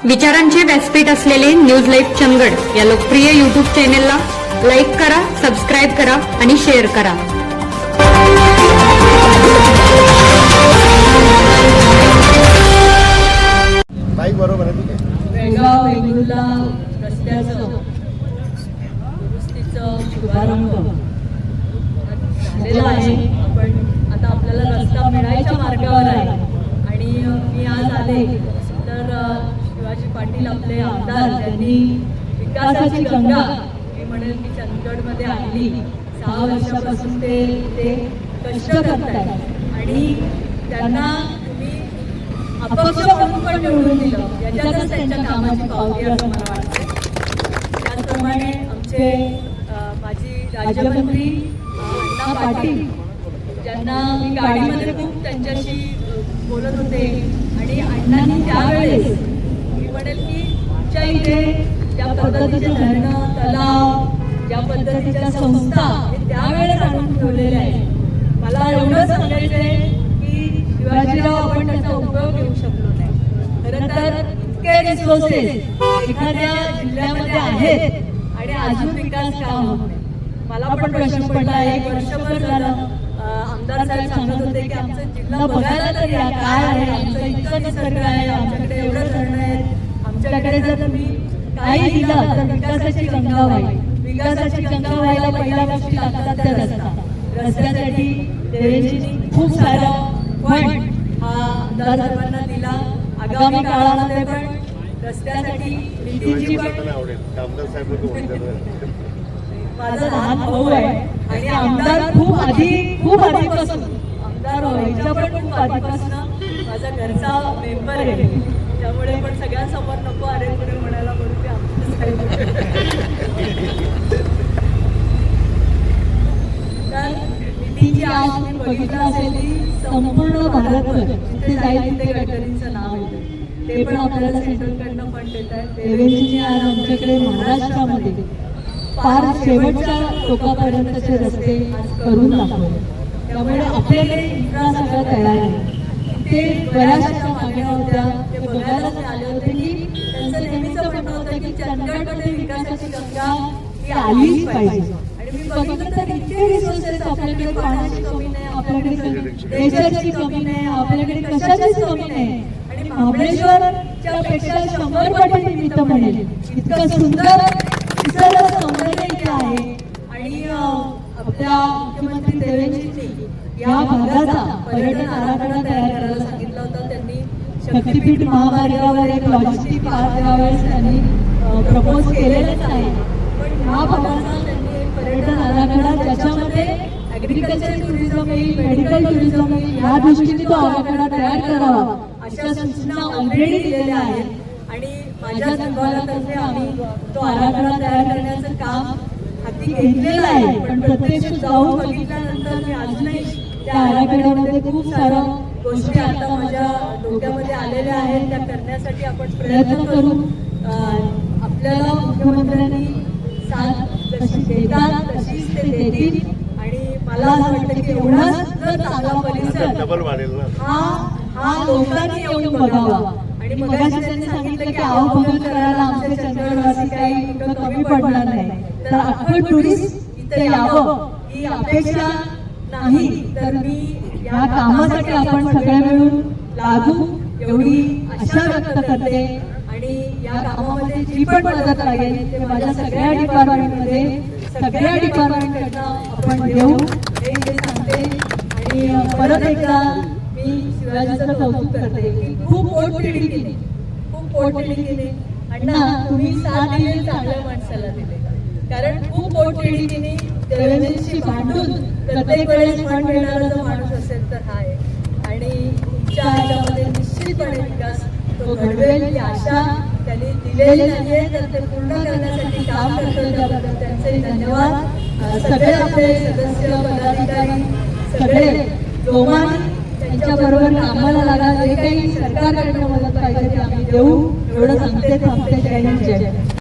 विचारांचे व्यासपीठ असलेले न्यूज लाईव्ह चंदगड या लोकप्रिय यूट्यूब चॅनेलला लाईक करा, सबस्क्राईब करा आणि शेअर करा. बरोबर आहे. बेळगाव वेंगुर्ला रस्त्याचं दुरुस्तीचं शुभारंभ झालेला आहे. आपण आता आपल्याला रस्ता मिळायच्या मार्गावर आहे आणि मी आज आले तर शिवाजी पाटील आपले आमदार त्यांनी विकासाची गंगा मी म्हणेल की चंदगडमध्ये आणली. 6 वर्षापासून ते कष्ट करतात आणि त्यांना अपक्ष म्हणून पण निवडून दिलं याच्यातच त्यांच्या कामाची पावती असं मला वाटतं. त्याचप्रमाणे आमचे माजी राज्यमंत्री अण्णा पाटील ज्यांना मी गाडीमध्ये खूप त्यांच्याशी बोलत होते आणि अण्णांनी त्यावेळेस मी म्हणेल की तुमच्या इथे ज्या पद्धतीचे धरणं तलाव ज्या पद्धतीच्या संस्था हे त्यावेळेस आणून ठेवलेल्या आहेत. मला एवढं सांगायचं आहे शिवाजीराव आपण त्याचा उपयोग घेऊ शकलो नाही. खरं तर इतके रिसोर्सेस एखाद्या जिल्ह्यामध्ये आहेत आणि अजून विकास का होत नाही. मला पण प्रश्न पडला. 1 वर्षभर झालं आमदार साहेब सांगत होते की आमचा जिल्हा बघायला तरी काय आहे, आमचं इतकं निसर्ग आहे, आमच्याकडे एवढं धरणं आहेत, आमच्याकडे जर तुम्ही काही दिलं तर विकासाची गंगा व्हावी. विकासाची गंगा व्हायला पहिल्या गोष्टी लागतात त्या रस्त्यासाठी देवेंजींनी खूप सारं पण हा आमदार साहेबांना दिला. आगामी काळामध्ये पण रस्त्यासाठी निधीची पण माझा लहान भाऊ आहे आणि आमदार खूप आधीपासून आमदार व्हायच्या पण खूप आधीपासून माझा घरचा मेंबर आहे. त्यामुळे पण सगळ्यांसमोर नको अरे पुढे म्हणायला म्हणून ते आमचं निधीची आज मी बघितलं असेल की संपूर्ण भारतभर जिथे जाईल तिथे गडकरींचं नाव येतं. ते पण आपल्याला सेंट्रलकडनं फंड देत आहेत. देवेंजींनी आज आमच्याकडे महाराष्ट्रामध्ये फार शेवटच्या टोकापर्यंतचे रस्ते आज करून दाखवले. त्यामुळे आपल्याकडे इन्फ्रा सगळं तयार आहे. ते बऱ्याचशा मागण्या होत्या ते बघायला ते आले होते की त्यांचं नेहमीचं म्हणणं होतं की चंदगडमध्ये विकासाची गंगा ही आलीच पाहिजे. आणि मी बघितलं तर इतके रिसोर्सेस आपल्याकडे पाण्याची कमी नाही, आपल्याकडे रेशनची कमी नाही, आपल्याकडे कशाचीच कमी नाही. आणि महाबळेश्वरच्या पेक्षा 100 पटी निमित्त म्हणेल इतकं सुंदर निसर्ग सौंदर्य इथे आहे. आणि आपल्या मुख्यमंत्री देवेंजींनी या भागाचा पर्यटन आराखडा तयार करायला सांगितला होता. त्यांनी शक्तीपीठ महामार्गावर एक लॉजिस्टिक पार्क यावेळेस त्यांनी प्रपोज केलेलंच आहे. पण ह्या भागाचा त्यांनी एक पर्यटन आराखडा ज्याच्यामध्ये ऍग्रिकल्चर टुरिझम येईल, मेडिकल टुरिझम येईल या दृष्टीने तो आराखडा तयार करावा अशा सूचना ऑलरेडी दिलेल्या आहेत. आणि माझ्या संघातर्फे आम्ही तो आराखडा तयार करण्याचं काम हाती घेतलेलं आहे. पण प्रत्यक्ष जाऊन बघितल्यानंतर मी अजूनही त्या आराखड्यामध्ये खूप साऱ्या गोष्टी आता माझ्या डोक्यामध्ये आलेल्या आहेत. त्या करण्यासाठी आपण प्रयत्न करू. आपल्याला मुख्यमंत्र्यांनी साथ जशी देतात तशीच ते देतील. आणि मला असं वाटतं की एवढा सुंदर चांगला परिसर हा लोकांनी येऊन बघावा. आणि मगाशी त्यांनी सांगितलं की आवभगत करायला आमचे चंदगडवासी काही कुठं कमी पडणार नाही. तर अख्खं टुरिस्ट इथे यावं ही अपेक्षा नाही. तर मी या कामासाठी आपण सगळे मिळून लागू एवढी आशा व्यक्त करते. आणि या कामामध्ये जी पण मदत लागेल ते माझ्या सगळ्या डिपार्टमेंटमध्ये सगळ्या डिपार्टमेंटकडनं आपण देऊ हे सांगते. आणि परत एकदा मी शिवाजीचं कौतुक करते की खूप पोटतिडकीने अण्णा तुम्ही साथ दिली, चांगल्या माणसाला दिले. कारण खूप पोटतिडकीने देवेंद्रजी भांडून प्रत्येक वेळेस फंड मिळणारा जो माणूस असेल तर हा आहे. आणि तुमच्या ह्याच्यामध्ये निश्चितपणे विकास तो घडवेल ही आशा त्यांनी दिलेली नाहीये. तर ते पूर्ण करण्यासाठी काम करतो त्याबद्दल त्यांचे धन्यवाद. सगळे आपले सदस्य पदाधिकारी सगळे जोमाने त्यांच्याबरोबर कामाला लागा. जे काही सरकारकडनं मदत पाहिजे ते आम्ही देऊ एवढं सांगते. थांबते. जय हिंद, जय.